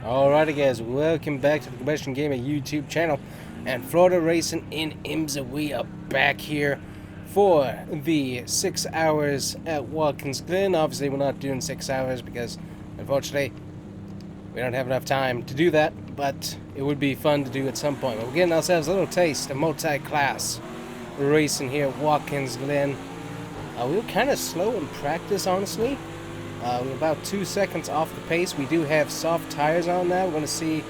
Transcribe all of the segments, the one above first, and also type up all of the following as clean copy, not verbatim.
Alrighty guys, welcome back to the Combustion Gamer YouTube channel and Florida Racing in IMSA. We are back here for the 6 hours at Watkins Glen. Obviously we're not doing 6 hours because unfortunately we don't have enough time to do that, but it would be fun to do at some point. We're getting ourselves a little taste of multi-class racing here at Watkins Glen. We were kind of slow in practice, honestly. We're about 2 seconds off the pace. We do have soft tires on now. We're going to see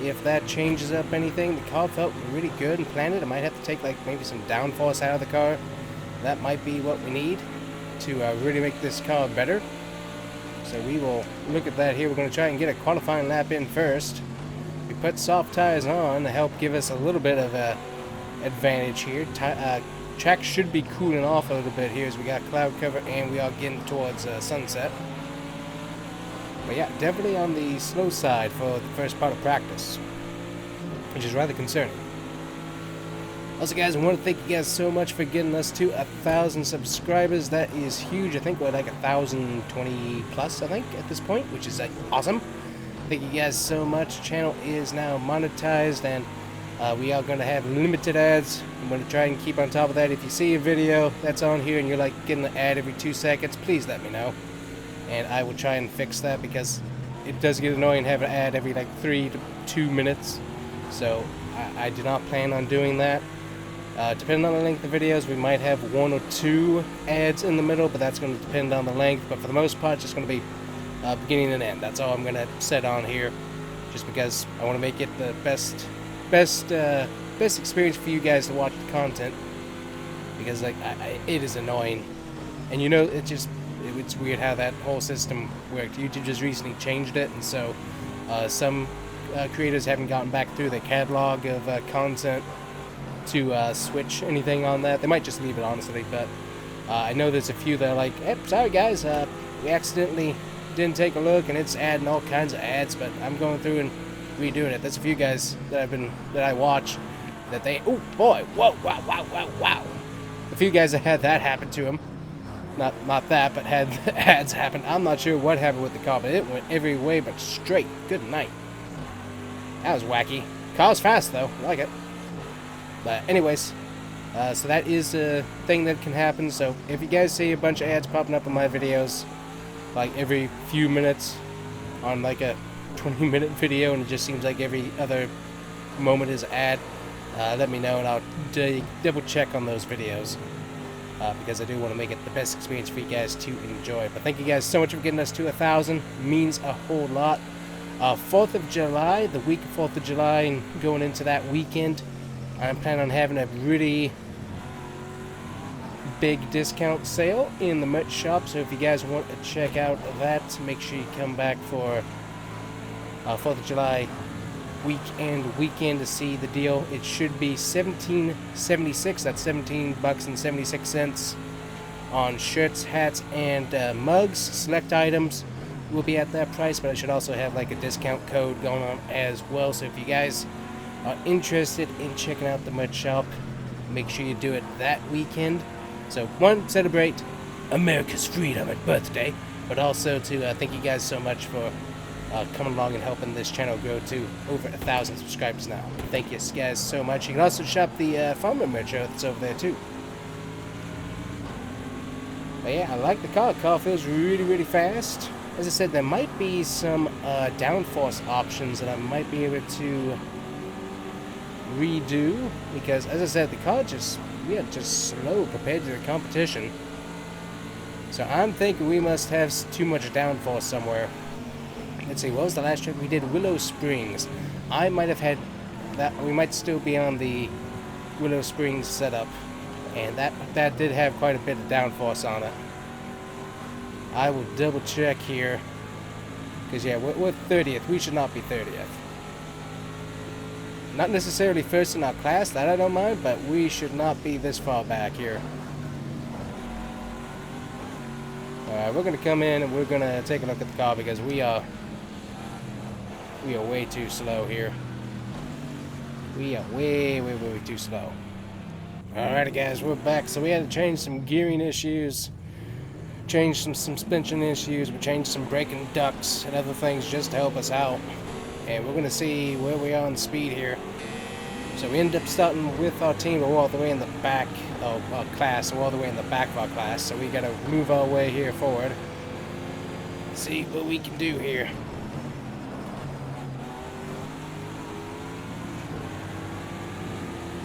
if that changes up anything. The car felt really good and planted. I might have to take like maybe some downforce out of the car. That might be what we need to really make this car better. So we will look at that here. We're going to try and get a qualifying lap in first. We put soft tires on to help give us a little bit of a advantage here. Track should be cooling off a little bit here as we got cloud cover and we are getting towards sunset. But yeah, definitely on the slow side for the first part of practice, which is rather concerning. Also guys, I want to thank you guys so much for getting us to 1,000 subscribers. That is huge. I think we're like 1,020 plus, I think, at this point, which is awesome. Thank you guys so much. Channel is now monetized and we are going to have limited ads. I'm going to try and keep on top of that. If you see a video that's on here and you're like getting an ad every 2 seconds, please let me know. And I will try and fix that because it does get annoying having an ad every like 3 to 2 minutes. So I do not plan on doing that. Depending on the length of the videos, we might have 1 or 2 ads in the middle, but that's going to depend on the length. But for the most part, it's just going to be beginning and end. That's all I'm going to set on here, just because I want to make it the best experience for you guys to watch the content. Because like it is annoying, and you know it's weird how that whole system worked. YouTube just recently changed it, and so some creators haven't gotten back through the catalog of content to switch anything on that. They might just leave it, honestly, but I know there's a few that are like, hey, sorry guys, we accidentally didn't take a look and it's adding all kinds of ads, but I'm going through and redoing it. There's a few guys that I watch that they, oh boy, whoa, wow. A few guys that had that happen to them. Not that, but had ads happen. I'm not sure what happened with the car, but it went every way but straight. Good night. That was wacky. Car's fast though. I like it. But anyways, so that is a thing that can happen. So if you guys see a bunch of ads popping up in my videos, like every few minutes on like a 20-minute video, and it just seems like every other moment is an ad, let me know and I'll double check on those videos. Because I do want to make it the best experience for you guys to enjoy. But thank you guys so much for getting us to 1,000. Means a whole lot. 4th of July, the week of 4th of July, and going into that weekend, I'm planning on having a really big discount sale in the merch shop. So if you guys want to check out that, make sure you come back for 4th of July weekend to see the deal. It should be $17.76. That's $17.76 on shirts, hats, and mugs. Select items will be at that price, but I should also have like a discount code going on as well. So if you guys are interested in checking out the merch shop, make sure you do it that weekend. So one, celebrate America's freedom and birthday, but also to thank you guys so much for coming along and helping this channel grow to over 1,000 subscribers now. Thank you guys so much. You can also shop the Farmer merch that's over there too. But yeah, I like the car. The car feels really fast. As I said, there might be some downforce options that I might be able to redo, because as I said, the car just slow compared to the competition. So I'm thinking we must have too much downforce somewhere. Let's see, what was the last trip we did? Willow Springs. I might have had that. We might still be on the Willow Springs setup, and that did have quite a bit of downforce on it. I will double check here, because yeah, we're 30th. We should not be 30th. Not necessarily first in our class, that I don't mind, but we should not be this far back here. Alright, we're going to come in and we're going to take a look at the car, because we are way too slow here. We are way too slow. Alrighty guys, we're back. So we had to change some gearing issues, change some suspension issues, we changed some braking ducts and other things just to help us out. and we're going to see where we are on speed here. So we ended up starting with our team all the way in the back of our class, all the way in the back of our class. So we got to move our way here forward. See what we can do here.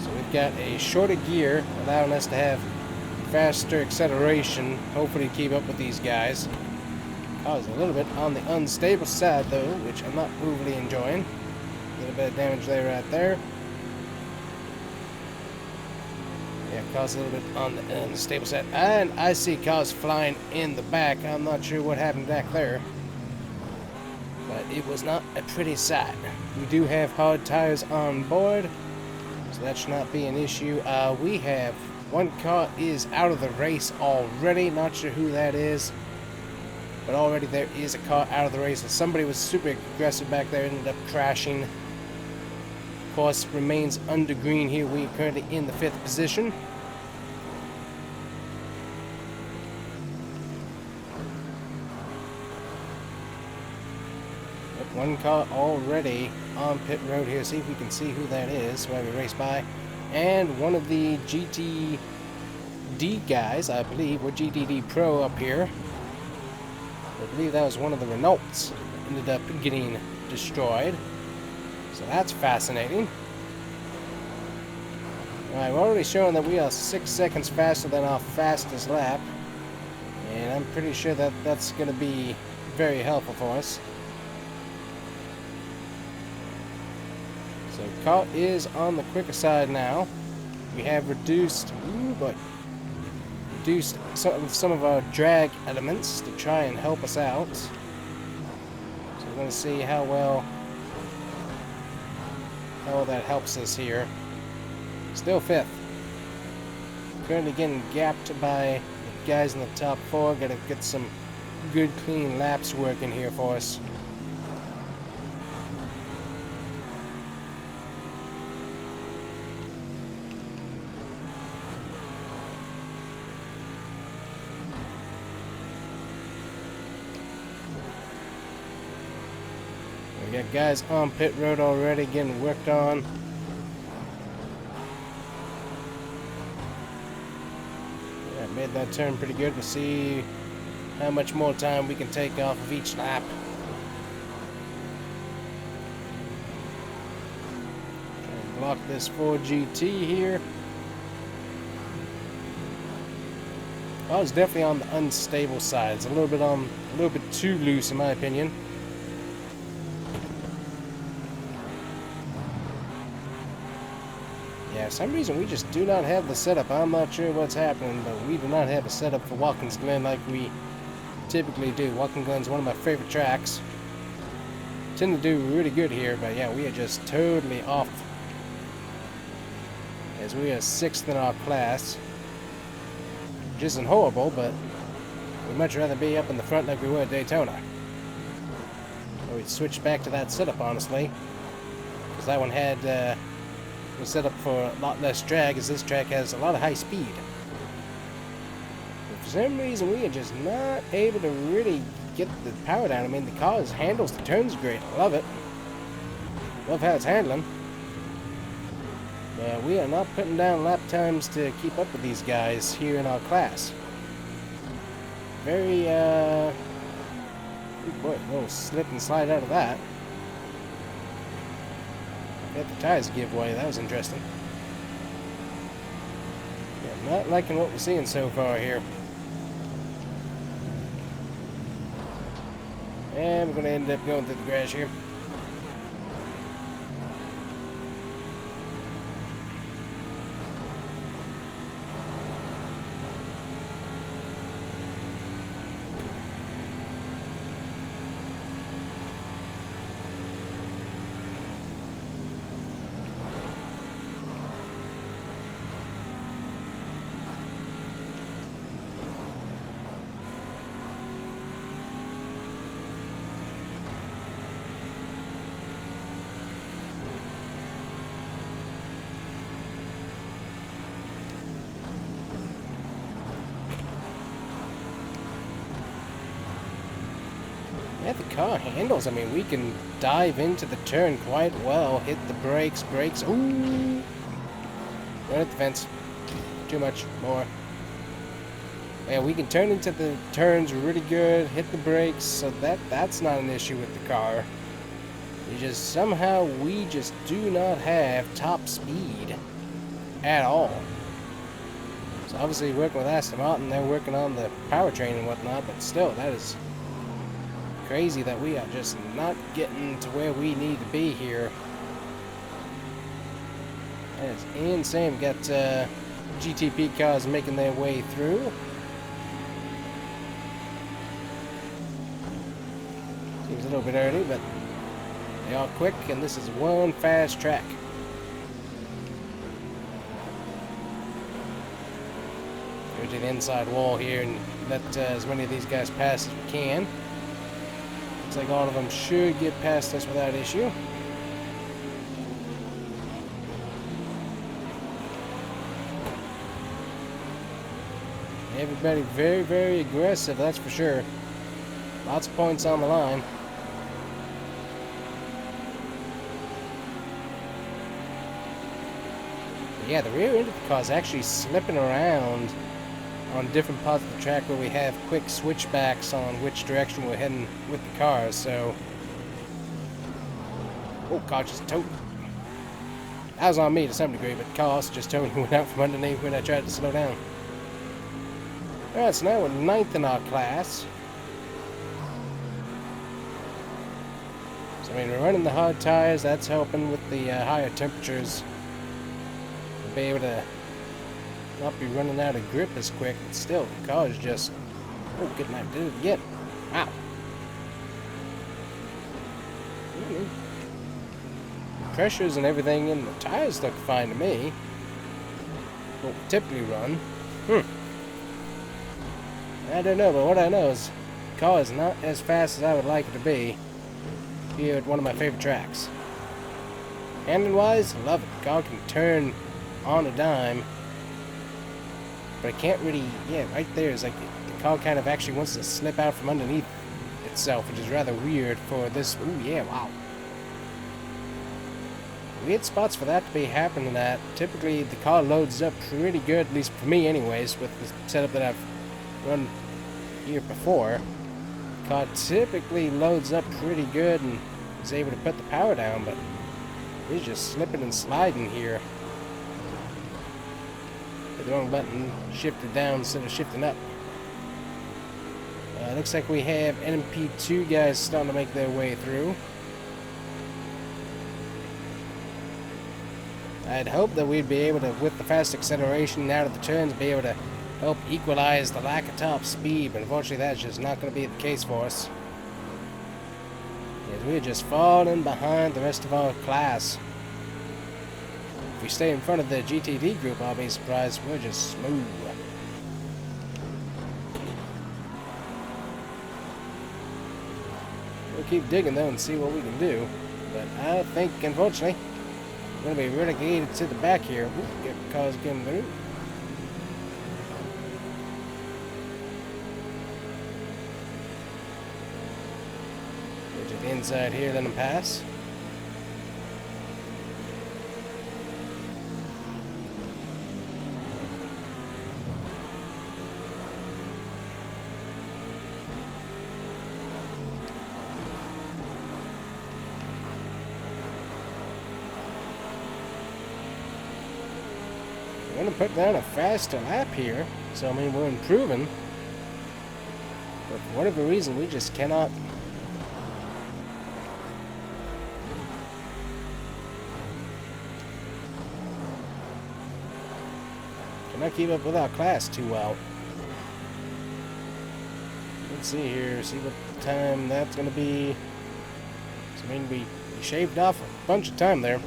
So we've got a shorter gear, allowing us to have faster acceleration, hopefully to keep up with these guys. Car's a little bit on the unstable side though, which I'm not overly enjoying. A little bit of damage there right there. Yeah, car's a little bit on the unstable side. And I see cars flying in the back. I'm not sure what happened back there, but it was not a pretty sight. We do have hard tires on board, so that should not be an issue. We have one car is out of the race already. Not sure who that is, but already there is a car out of the race. And somebody was super aggressive back there, ended up crashing. Of course, remains under green here. We are currently in the 5th position. One car already on pit road here. See if we can see who that is while we race by. And one of the GTD guys, I believe, or GTD Pro up here. I believe that was one of the Renaults that ended up getting destroyed. So that's fascinating. Alright, we're already showing that we are 6 seconds faster than our fastest lap. And I'm pretty sure that that's going to be very helpful for us. So car is on the quicker side now. We have reduced some of our drag elements to try and help us out. So we're going to see how well that helps us here. Still 5th. Currently getting gapped by the guys in the top 4. Got to get some good clean laps working here for us. We got guys on pit road already getting worked on. Yeah, made that turn pretty good. We'll see how much more time we can take off of each lap. Try and block this 4GT here. I was definitely on the unstable side. It's a little bit too loose in my opinion. Yeah, for some reason we just do not have the setup. I'm not sure what's happening, but we do not have a setup for Watkins Glen like we typically do. Watkins Glen is one of my favorite tracks. Tend to do really good here, but yeah, we are just totally off. As we are 6th in our class, which isn't horrible, but we'd much rather be up in the front like we were at Daytona. So we'd switch back to that setup, honestly, because that one had was set up for a lot less drag, as this track has a lot of high speed. But for some reason, we are just not able to really get the power down. I mean, the car handles the turns great. I love it. Love how it's handling. But we are not putting down lap times to keep up with these guys here in our class. Very, oh boy, a little slip and slide out of that. Let the tires give way. That was interesting. Yeah, not liking what we're seeing so far here. And we're going to end up going through the garage here. Yeah, the car handles. I mean, we can dive into the turn quite well. Hit the brakes. Ooh! Right at the fence. Too much. More. Yeah, we can turn into the turns really good. Hit the brakes. So that's not an issue with the car. We just do not have top speed at all. So obviously working with Aston Martin, they're working on the powertrain and whatnot, but still, that is crazy that we are just not getting to where we need to be here. That is insane. We got GTP cars making their way through. Seems a little bit early, but they are quick, and this is one fast track. Go to the inside wall here and let as many of these guys pass as we can. Looks like all of them should get past us without issue. Everybody very, very aggressive, that's for sure. Lots of points on the line. Yeah, the rear end of the car is actually slipping around on different parts of the track where we have quick switchbacks on which direction we're heading with the car, so... Oh, car just towed. That was on me to some degree, but the car also just towed and went out from underneath when I tried to slow down. Alright, so now we're 9th in our class. So, I mean, we're running the hard tires, that's helping with the higher temperatures. Be able to not be running out of grip as quick, but still, the car is just... Oh, good night, did it again. Wow. The pressures and everything in the tires look fine to me. What we typically run. I don't know, but what I know is the car is not as fast as I would like it to be here at one of my favorite tracks. Handling-wise, I love it. The car can turn on a dime, but it can't really, yeah, right there is like the car kind of actually wants to slip out from underneath itself, which is rather weird for this. Ooh, yeah, wow. Weird spots for that to be happening at. Typically, the car loads up pretty good, at least for me anyways, with the setup that I've run here before. The car typically loads up pretty good and is able to put the power down, but it's just slipping and sliding here. The wrong button, shifted down instead of shifting up. Looks like we have NP2 guys starting to make their way through. I'd hoped that we'd be able to, with the fast acceleration out of the turns, be able to help equalize the lack of top speed, but unfortunately that's just not going to be the case for us. As we're just falling behind the rest of our class. If we stay in front of the GTD group, I'll be surprised. We're just smooth. We'll keep digging though and see what we can do. But I think, unfortunately, we're going to be relegated to the back here. Ooh, get cars getting through. Go to the inside here, let them pass. We're going to put down a faster lap here, so I mean we're improving, but for whatever reason we just cannot keep up with our class too well. Let's see here, see what time that's going to be. So I mean we shaved off a bunch of time there.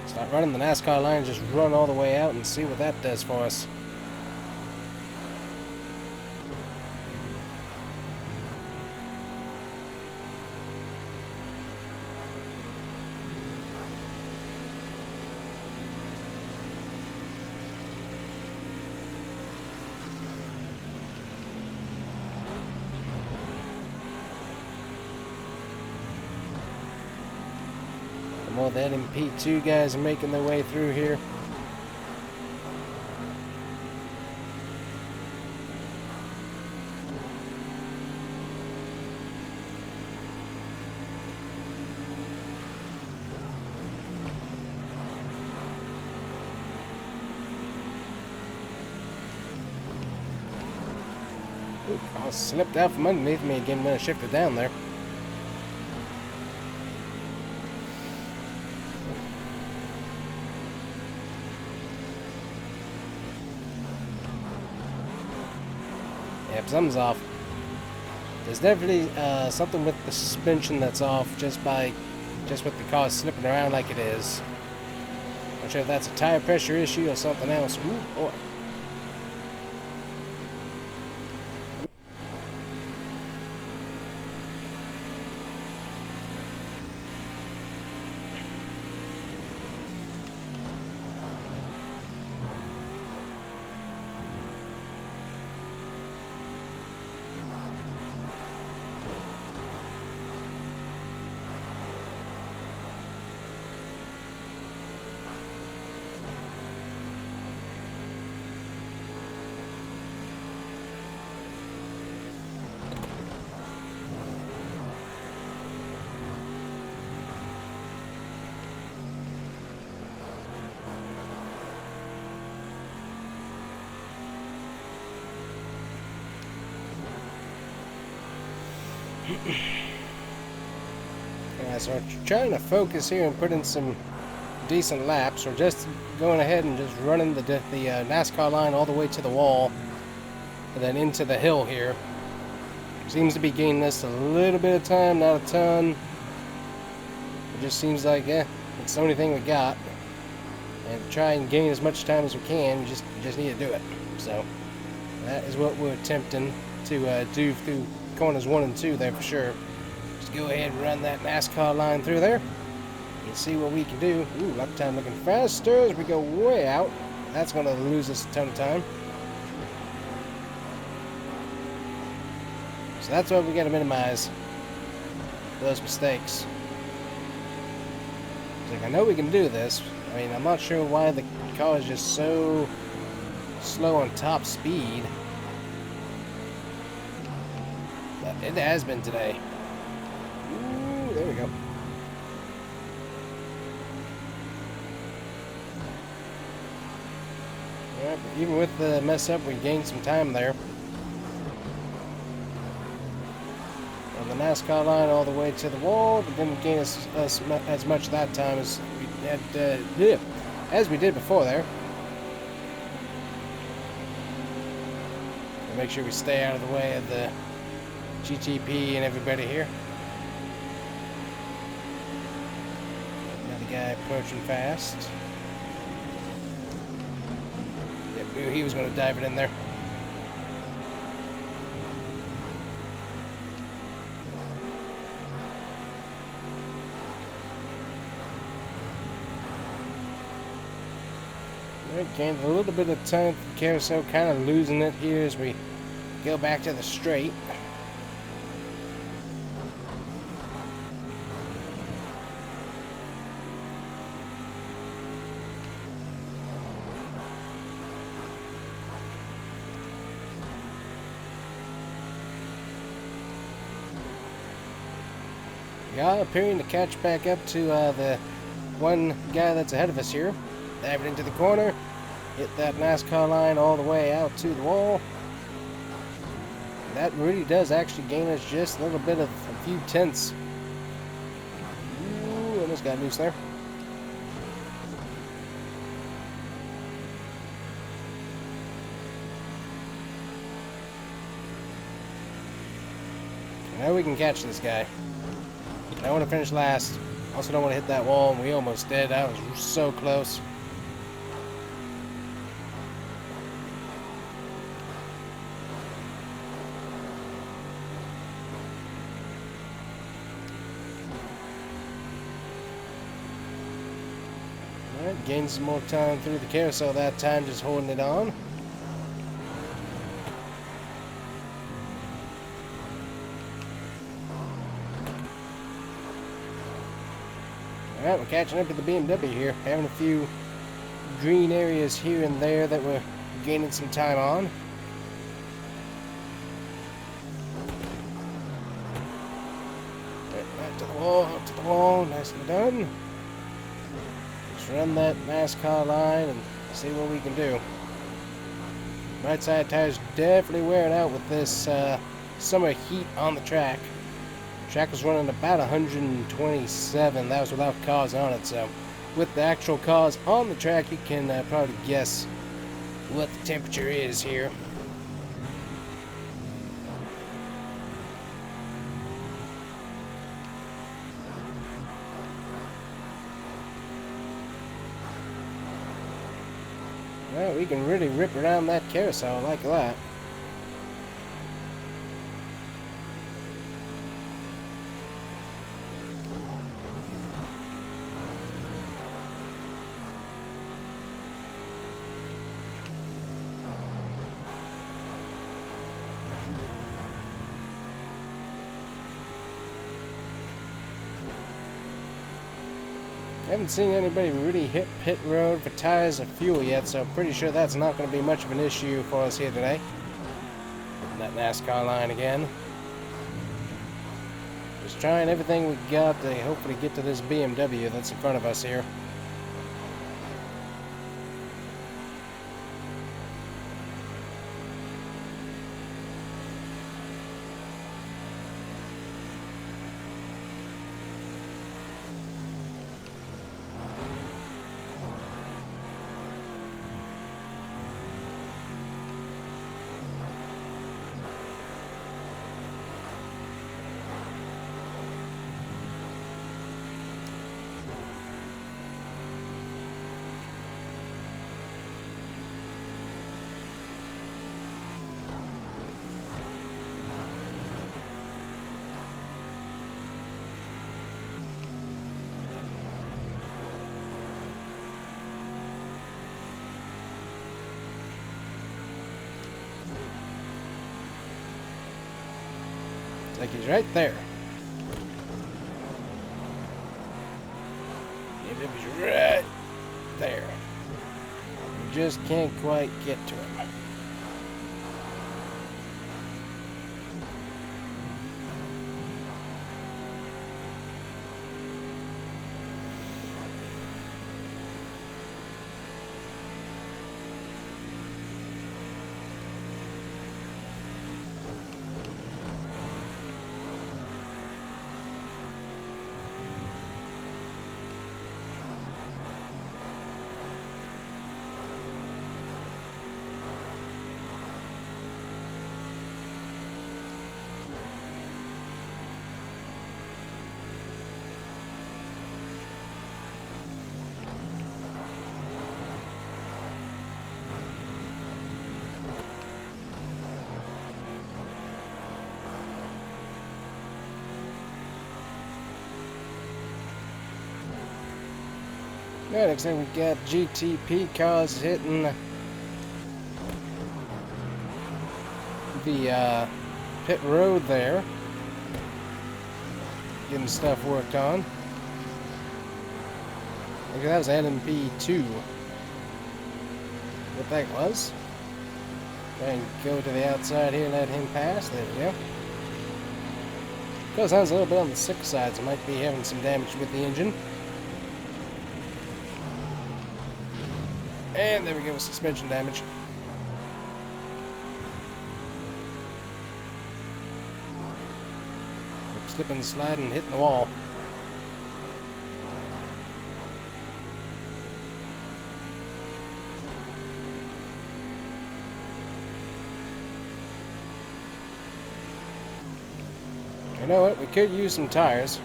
Start running the NASCAR line, just run all the way out and see what that does for us. while the LMP2 guys are making their way through here. Ooh, I slipped out from underneath me again when I shifted down there. Yep, something's off. There's definitely something with the suspension that's off just with the car slipping around like it is. Not sure if that's a tire pressure issue or something else. Ooh, boy. Yeah, so we're trying to focus here and put in some decent laps. We're just going ahead and just running the NASCAR line all the way to the wall and then into the hill here. Seems to be gaining us a little bit of time, not a ton. It just seems like, yeah, it's the only thing we got. And to try and gain as much time as we can, we just need to do it. So that is what we're attempting to do through corners 1 and 2 there for sure. Just go ahead and run that NASCAR line through there and see what we can do. Ooh, lap time looking faster as we go way out. That's going to lose us a ton of time. So that's what we got to minimize, those mistakes. It's like, I know we can do this. I mean, I'm not sure why the car is just so slow on top speed. But it has been today. Ooh, there we go. Alright, but even with the mess up, we gained some time there. On the NASCAR line all the way to the wall, but didn't gain as much that time as we had, as we did before there. Make sure we stay out of the way of the GTP and everybody here. Another guy approaching fast. Yep, he was going to dive it in there. Gained a little bit of time for the carousel, kind of losing it here as we go back to the straight. We are appearing to catch back up to the one guy that's ahead of us here. Diving into the corner. Hit that NASCAR line all the way out to the wall. That really does actually gain us just a little bit of a few tenths. Ooh, almost got loose there. Now we can catch this guy. I want to finish last. Also don't want to hit that wall, and we almost did. That was so close. Alright, gained some more time through the carousel that time, just holding it on. Alright, we're catching up with the BMW here. Having a few green areas here and there that we're gaining some time on. Right to the wall, up to the wall, nicely done. Just run that NASCAR line and see what we can do. Right side tire's definitely wearing out with this summer heat on the track. Track was running about 127. That was without cars on it, so with the actual cars on the track, you can probably guess what the temperature is here. Well, we can really rip around that carousel like that. Haven't seen anybody really hit pit road for tires or fuel yet, so I'm pretty sure that's not going to be much of an issue for us here today. That NASCAR line again. Just trying everything we got to hopefully get to this BMW that's in front of us here. Like he's right there. He's right there. We just can't quite get to him. Yeah, looks like we got GTP cars hitting the pit road there, getting stuff worked on. I think that was NMP2. What that was? Try and go to the outside here and let him pass. There we go. Goes sounds a little bit on the sick side, so might be having some damage with the engine. And there we go, suspension damage. Slipping, sliding, hitting the wall. You know what? We could use some tires.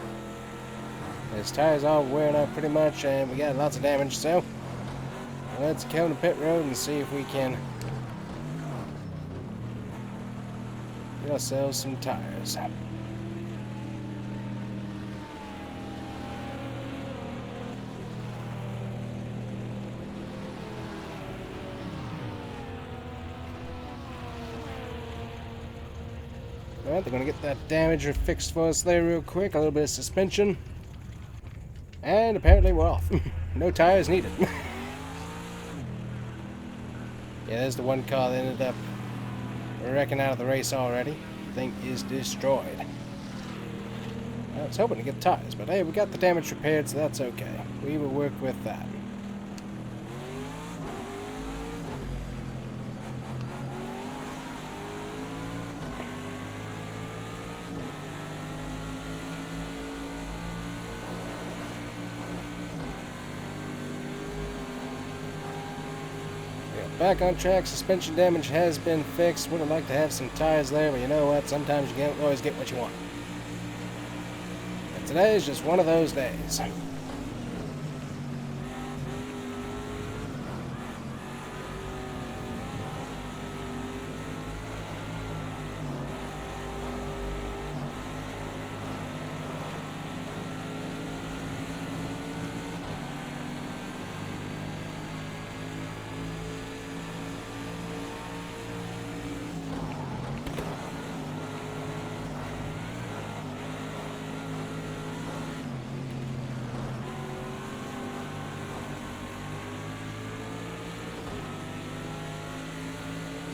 His tires are wearing out pretty much, and we got lots of damage, so let's come to pit road and see if we can get ourselves some tires. Alright, they're going to get that damage fixed for us there real quick. A little bit of suspension. And apparently we're off. No tires needed. Yeah, there's the one car that ended up wrecking out of the race already. The thing is destroyed. I was hoping to get tires, but hey, we got the damage repaired, so that's okay. We will work with that. Back on track, suspension damage has been fixed. Would have liked to have some tires there, but you know what? Sometimes you can't always get what you want. And today is just one of those days.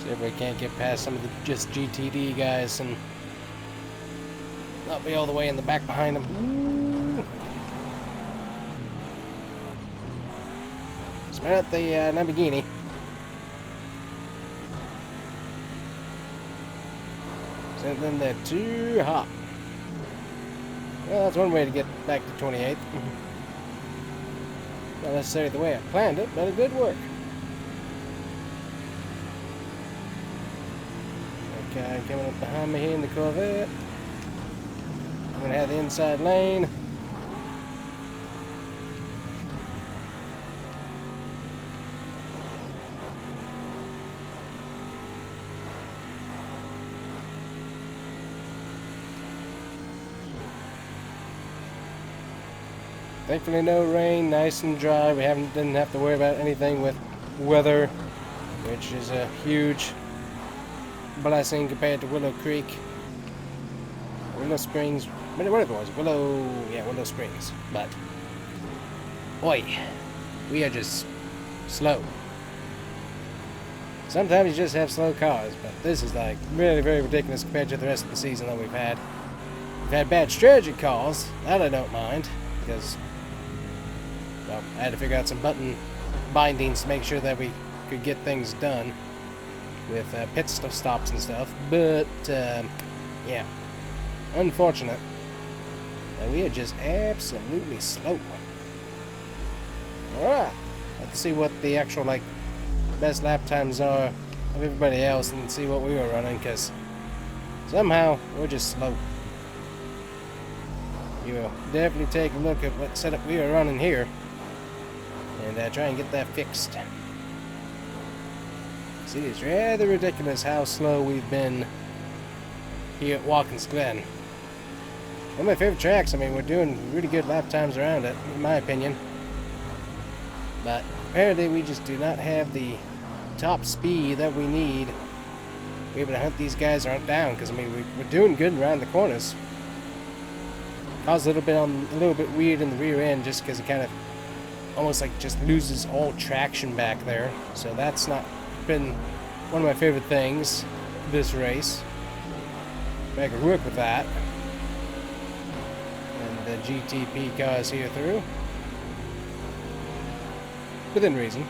See if we can't get past some of the just GTD guys and not be all the way in the back behind them. Ooh. Smell out the Lamborghini. So then they're too hot. Well, that's one way to get back to 28th. Not necessarily the way I planned it, but it did work. Okay, coming up behind me here in the Corvette. I'm going to have the inside lane. Thankfully no rain, nice and dry. We didn't have to worry about anything with weather, which is a huge blessing compared to Willow Creek. Willow Springs, whatever it was, Willow Springs. But, boy, we are just slow. Sometimes you just have slow cars, but this is like really, very ridiculous compared to the rest of the season that we've had. We've had bad strategy calls, that I don't mind, because, well, I had to figure out some button bindings to make sure that we could get things done with pit stops and stuff, but yeah, unfortunate that we are just absolutely slow. Alright, let's see what the actual best lap times are of everybody else and see what we were running, because somehow we're just slow. You will definitely take a look at what setup we are running here and try and get that fixed. See, it's rather ridiculous how slow we've been here at Watkins Glen. One of my favorite tracks. I mean, we're doing really good lap times around it, in my opinion. But apparently we just do not have the top speed that we need to be able to hunt these guys aren't down. Because I mean, we're doing good around the corners. Caused a little bit weird in the rear end, just because it kind of almost just loses all traction back there. So that's not been one of my favorite things this race. But I could work with that. And the GTP cars here through. Within reason.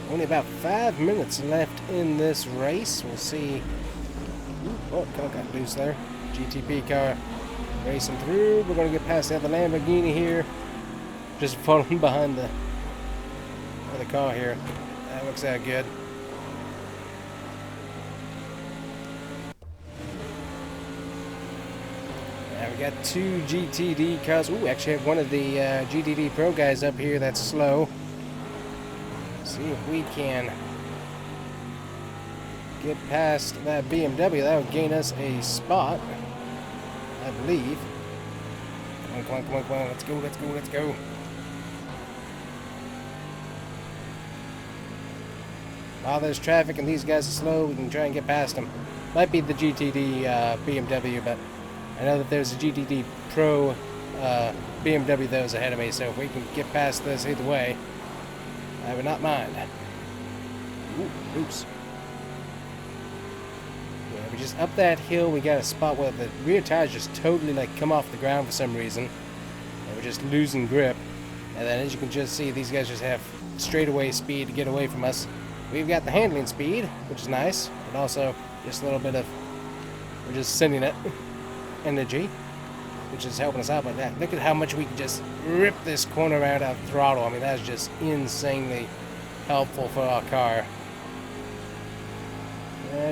Only about 5 minutes left in this race. We'll see. Ooh, oh, car got loose there. GTP car racing through. We're going to get past the other Lamborghini here. Just following behind the other car here. That looks that good. Now we got two GTD cars. Ooh, actually have one of the GTD Pro guys up here that's slow. See if we can get past that BMW. That would gain us a spot, I believe. Come on, come on, come on. Let's go, let's go, let's go. while there's traffic and these guys are slow, we can try and get past them. Might be the GTD BMW, but I know that there's a GTD Pro BMW that was ahead of me, so if we can get past this either way, I would not mind. Ooh, oops. Yeah, we just up that hill, we got a spot where the rear tires just totally like come off the ground for some reason. And we're just losing grip. And then as you can just see, these guys just have straightaway speed to get away from us. We've got the handling speed, which is nice, but also just a little bit of, we're just sending it energy, which is helping us out. But look at how much we can just rip this corner out of throttle. I mean, that's just insanely helpful for our car.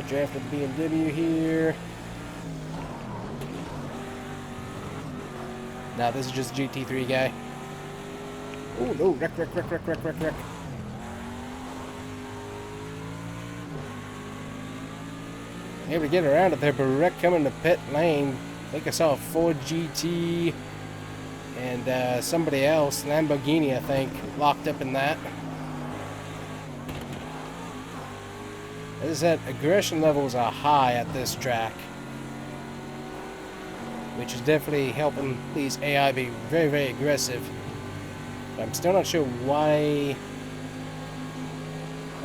Drafted the BMW here. Now this is just GT3 guy. Oh no, wreck. Able to get around it there, but wreck coming to pit lane. I think I saw a Ford GT and somebody else, Lamborghini I think, locked up in that. As I said, aggression levels are high at this track, which is definitely helping these AI be very, very aggressive. But I'm still not sure why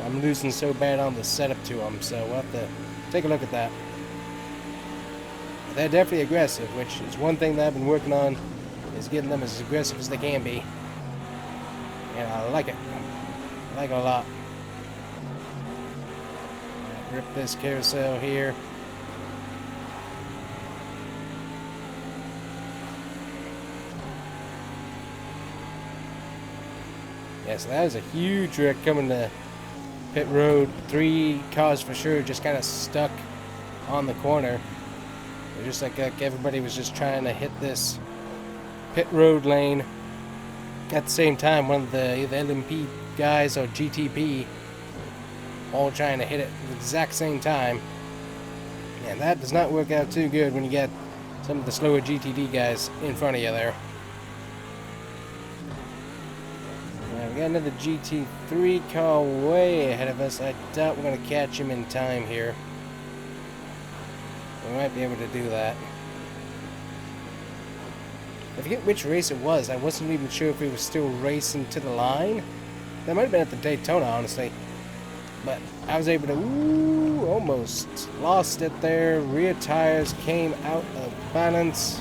I'm losing so bad on the setup to them, so we'll have to take a look at that. They're definitely aggressive, which is one thing that I've been working on, is getting them as aggressive as they can be. And I like it. I like it a lot. Rip this carousel here. Yeah, so that was a huge wreck coming to pit road. 3 cars for sure just kind of stuck on the corner. They're just like everybody was just trying to hit this pit road lane at the same time. One of the either LMP guys or GTP all trying to hit it at the exact same time. And that does not work out too good when you get some of the slower GTD guys in front of you there. We got another GT3 car way ahead of us. I doubt we're going to catch him in time here. We might be able to do that. I forget which race it was. I wasn't even sure if he was still racing to the line. That might have been at the Daytona, honestly. But I was able to, almost lost it there. Rear tires came out of balance.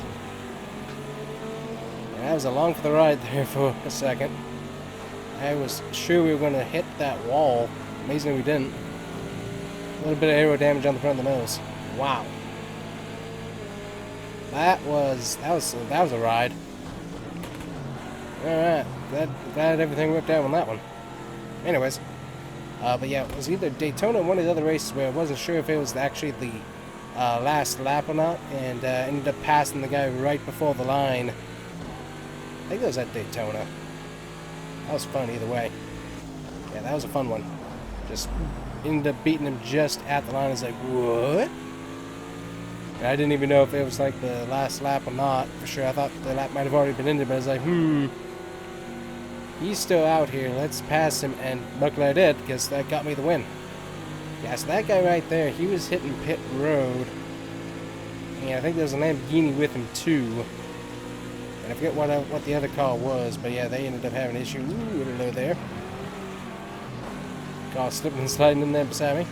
And I was along for the ride there for a second. I was sure we were going to hit that wall. Amazingly we didn't. A little bit of aero damage on the front of the nose. Wow. That was a ride. Alright. Glad everything worked out on that one. Anyways. But yeah, it was either Daytona or one of the other races where I wasn't sure if it was actually the last lap or not. And ended up passing the guy right before the line. I think that was at Daytona. That was fun either way. Yeah, that was a fun one. Just ended up beating him just at the line. I was like, what? And I didn't even know if it was like the last lap or not. For sure, I thought the lap might have already been ended, but I was like, he's still out here. Let's pass him. And luckily I did, because that got me the win. Yeah, so that guy right there, he was hitting pit road. And I think there was a Lamborghini with him too. And I forget what the other car was, but yeah, they ended up having an issue. Ooh, hello there. Car slipping and sliding in there beside me.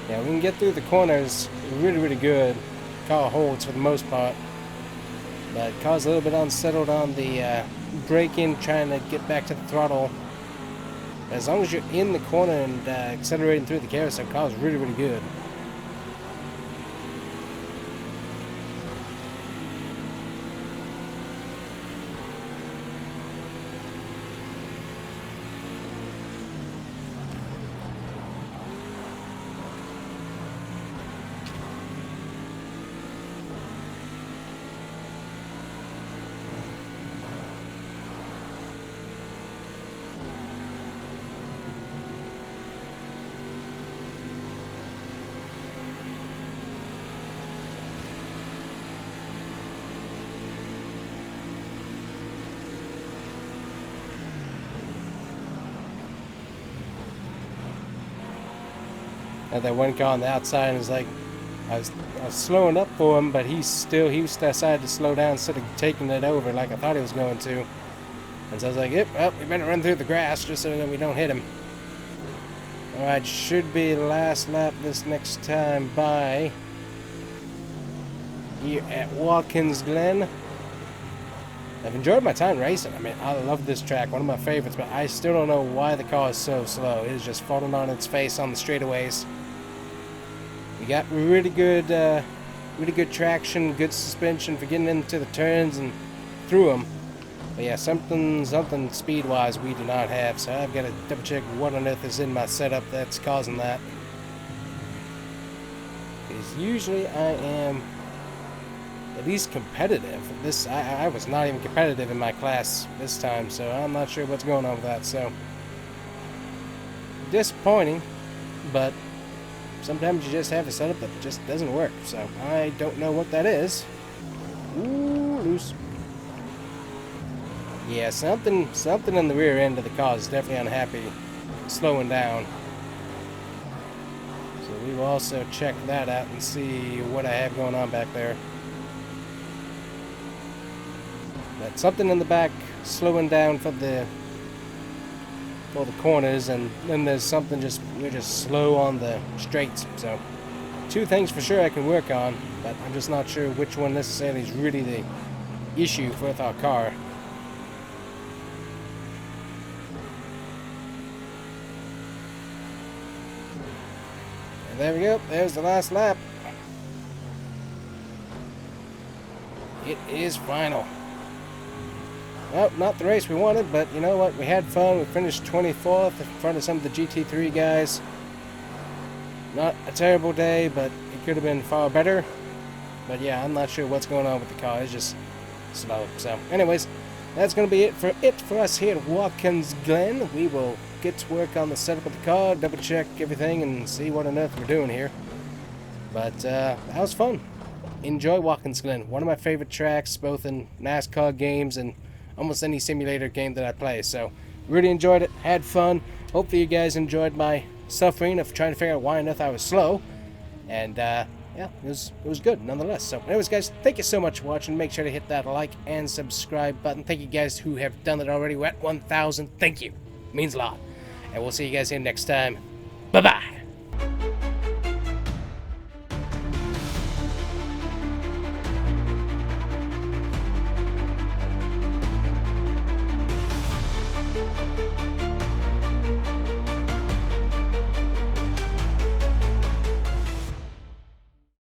Yeah, we can get through the corners really, really good. Car holds for the most part. But car's a little bit unsettled on the braking, trying to get back to the throttle. As long as you're in the corner and accelerating through the carousel, the car's really, really good. And then one car on the outside and was like, I was slowing up for him, but he decided to slow down instead of taking it over like I thought he was going to. And so I was like, yep, well, we better run through the grass just so that we don't hit him. Alright, should be last lap this next time by here at Watkins Glen. I've enjoyed my time racing. I mean, I love this track, one of my favorites, but I still don't know why the car is so slow. It is just falling on its face on the straightaways. We got really good traction, good suspension for getting into the turns and through them. But yeah, something speed-wise we do not have, so I've got to double check what on earth is in my setup that's causing that. Because usually I am at least competitive. I was not even competitive in my class this time, so I'm not sure what's going on with that. So disappointing, but sometimes you just have a setup that just doesn't work. So I don't know what that is. Ooh, loose. Yeah, something in the rear end of the car is definitely unhappy, slowing down. So we will also check that out and see what I have going on back there. But something in the back slowing down for the corners, and then there's something we're just slow on the straights. So two things for sure I can work on, but I'm just not sure which one necessarily is really the issue with our car. And there we go, there's the last lap. It is final. Well, not the race we wanted, but you know what? We had fun. We finished 24th in front of some of the GT3 guys. Not a terrible day, but it could have been far better. But yeah, I'm not sure what's going on with the car. It's just slow. So anyways, that's going to be it for us here at Watkins Glen. We will get to work on the setup of the car, double check everything, and see what on earth we're doing here. But that was fun. Enjoy Watkins Glen. One of my favorite tracks, both in NASCAR games and almost any simulator game that I play. So really enjoyed it, had fun. Hopefully you guys enjoyed my suffering of trying to figure out why on earth I was slow. And yeah, it was good nonetheless. So anyways guys, thank you so much for watching. Make sure to hit that like and subscribe button. Thank you guys who have done it already. We're at 1,000. Thank you. It means a lot. And we'll see you guys here next time. Bye bye.